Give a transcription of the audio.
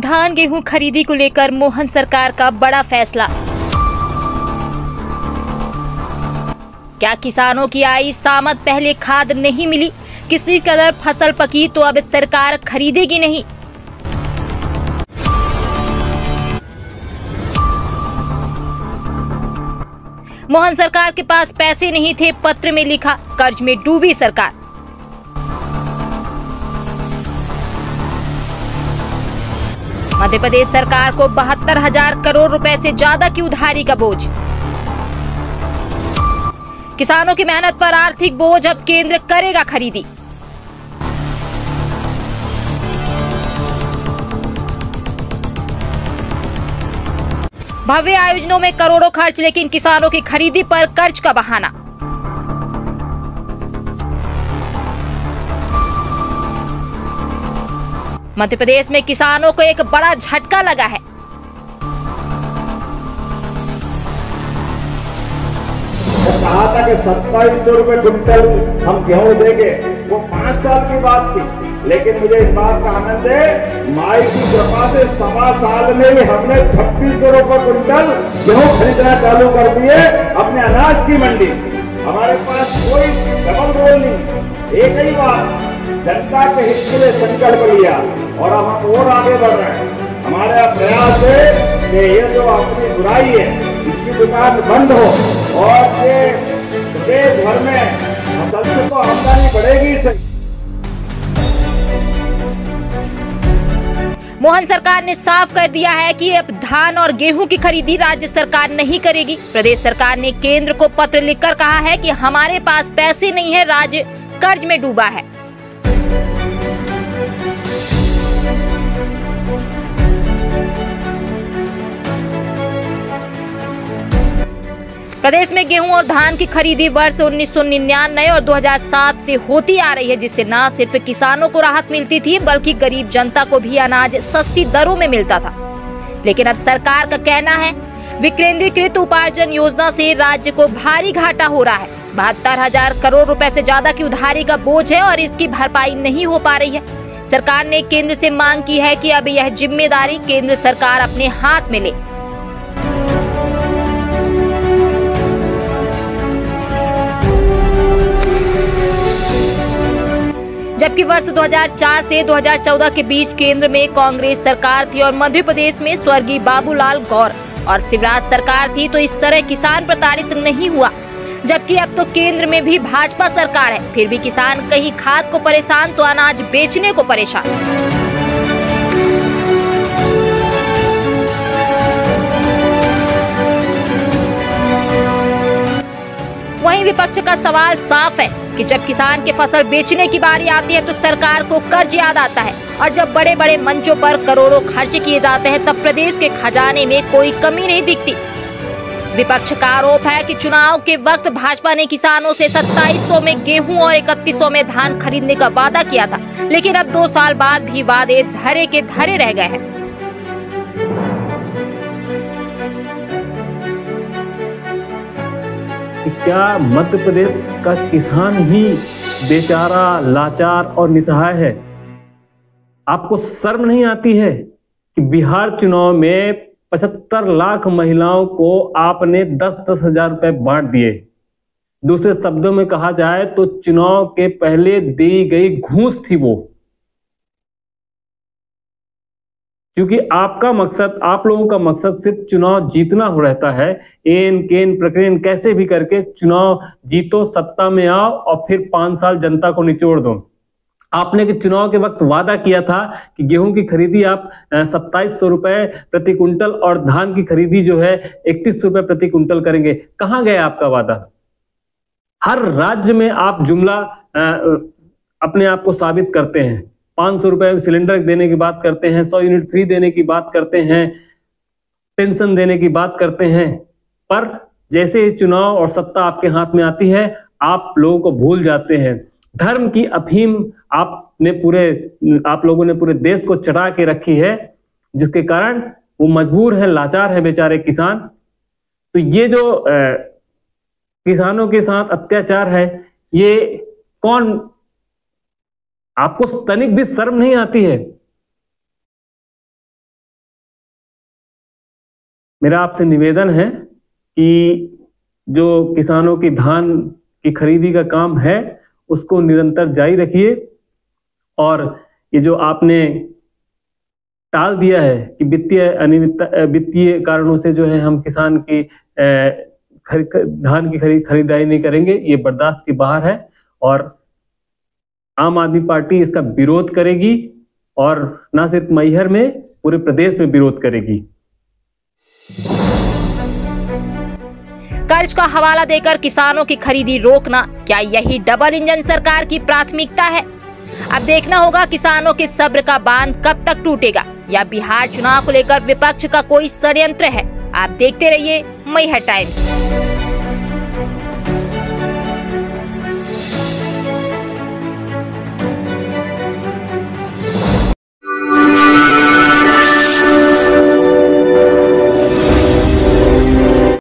धान गेहूं खरीदी को लेकर मोहन सरकार का बड़ा फैसला। क्या किसानों की आई सामत पहले खाद नहीं मिली, किसी कदर फसल पकी तो अब सरकार खरीदेगी नहीं। मोहन सरकार के पास पैसे नहीं थे, पत्र में लिखा, कर्ज में डूबी सरकार। मध्य प्रदेश सरकार को 72,000 करोड़ रुपए से ज्यादा की उधारी का बोझ। किसानों की मेहनत पर आर्थिक बोझ, अब केंद्र करेगा खरीदी। भव्य आयोजनों में करोड़ों खर्च, लेकिन किसानों की खरीदी पर कर्ज का बहाना। मध्य प्रदेश में किसानों को एक बड़ा झटका लगा है। कहा था कि 2700 रुपए क्विंटल हम गेहूं देंगे, वो 5 साल की बात थी, लेकिन मुझे इस बात का आनंद है, माई की कृपा से 1.25 साल में ही हमने 2600 रुपए क्विंटल गेहूं खरीदना चालू कर दिए अपने अनाज की मंडी। हमारे पास कोई डबल रोल नहीं, एक ही बात, जनता के हित के लिए संकल्प लिया और अब हम और आगे बढ़ रहे हैं। हमारा प्रयास है कि ये जो अपनी बुराई है इसकी दुकान बंद हो और ये देश भर में फसल से तो आमदनी बढ़ेगी सही। मोहन सरकार ने साफ कर दिया है कि अब धान और गेहूं की खरीदी राज्य सरकार नहीं करेगी। प्रदेश सरकार ने केंद्र को पत्र लिखकर कहा है कि हमारे पास पैसे नहीं है, राज्य कर्ज में डूबा है। प्रदेश में गेहूं और धान की खरीदी वर्ष 1999 और 2007 से होती आ रही है, जिससे न सिर्फ किसानों को राहत मिलती थी बल्कि गरीब जनता को भी अनाज सस्ती दरों में मिलता था। लेकिन अब सरकार का कहना है, विकेंद्रीकृत उपार्जन योजना से राज्य को भारी घाटा हो रहा है। 72,000 करोड़ रुपए से ज्यादा की उधारी का बोझ है और इसकी भरपाई नहीं हो पा रही है। सरकार ने केंद्र से मांग की है कि अब यह जिम्मेदारी केंद्र सरकार अपने हाथ में ले। जबकि वर्ष 2004 से 2014 के बीच केंद्र में कांग्रेस सरकार थी और मध्य प्रदेश में स्वर्गीय बाबूलाल गौर और शिवराज सरकार थी, तो इस तरह किसान प्रताड़ित नहीं हुआ। जबकि अब तो केंद्र में भी भाजपा सरकार है, फिर भी किसान कहीं खाद को परेशान तो अनाज बेचने को परेशान। वहीं विपक्ष का सवाल साफ है कि जब किसान की फसल बेचने की बारी आती है तो सरकार को कर्ज याद आता है, और जब बड़े बड़े मंचों पर करोड़ों खर्च किए जाते हैं तब प्रदेश के खजाने में कोई कमी नहीं दिखती। विपक्ष का आरोप है कि चुनाव के वक्त भाजपा ने किसानों से 2700 में गेहूं और 3100 में धान खरीदने का वादा किया था, लेकिन अब 2 साल बाद भी वादे धरे के धरे रह गए हैं। क्या मध्य प्रदेश का किसान ही बेचारा, लाचार और निसहाय है? आपको शर्म नहीं आती है कि बिहार चुनाव में 75 लाख महिलाओं को आपने 10-10 हजार रुपए बांट दिए। दूसरे शब्दों में कहा जाए तो चुनाव के पहले दी गई घूस थी वो, क्योंकि आपका मकसद, आप लोगों का मकसद सिर्फ चुनाव जीतना हो रहता है। एन केन प्रकरण कैसे भी करके चुनाव जीतो, सत्ता में आओ और फिर 5 साल जनता को निचोड़ दो। आपने के चुनाव के वक्त वादा किया था कि गेहूं की खरीदी आप 2700 रुपए प्रति कुंटल और धान की खरीदी जो है 31 रुपए प्रति कुंटल करेंगे। कहां गया आपका वादा? हर राज्य में आप जुमला अपने आप को साबित करते हैं। 500 रुपए सिलेंडर देने की बात करते हैं, 100 यूनिट फ्री देने की बात करते हैं, पेंशन देने की बात करते हैं, पर जैसे ही चुनाव और सत्ता आपके हाथ में आती है आप लोगों को भूल जाते हैं। धर्म की अफीम आप लोगों ने पूरे देश को चढ़ा के रखी है, जिसके कारण वो मजबूर है, लाचार है बेचारे किसान। तो ये जो किसानों के साथ अत्याचार है, ये कौन, आपको तनिक भी शर्म नहीं आती है? मेरा आपसे निवेदन है कि जो किसानों की धान की खरीदी का काम है उसको निरंतर जारी रखिए, और ये जो आपने टाल दिया है कि वित्तीय कारणों से जो है हम किसान की धान की खरीदारी नहीं करेंगे, ये बर्दाश्त के बाहर है और आम आदमी पार्टी इसका विरोध करेगी, और न सिर्फ मैहर में पूरे प्रदेश में विरोध करेगी। कर्ज का हवाला देकर किसानों की खरीदी रोकना, क्या यही डबल इंजन सरकार की प्राथमिकता है? अब देखना होगा किसानों के सब्र का बांध कब तक टूटेगा, या बिहार चुनाव को लेकर विपक्ष का कोई षड्यंत्र है। आप देखते रहिए मैहर टाइम्स।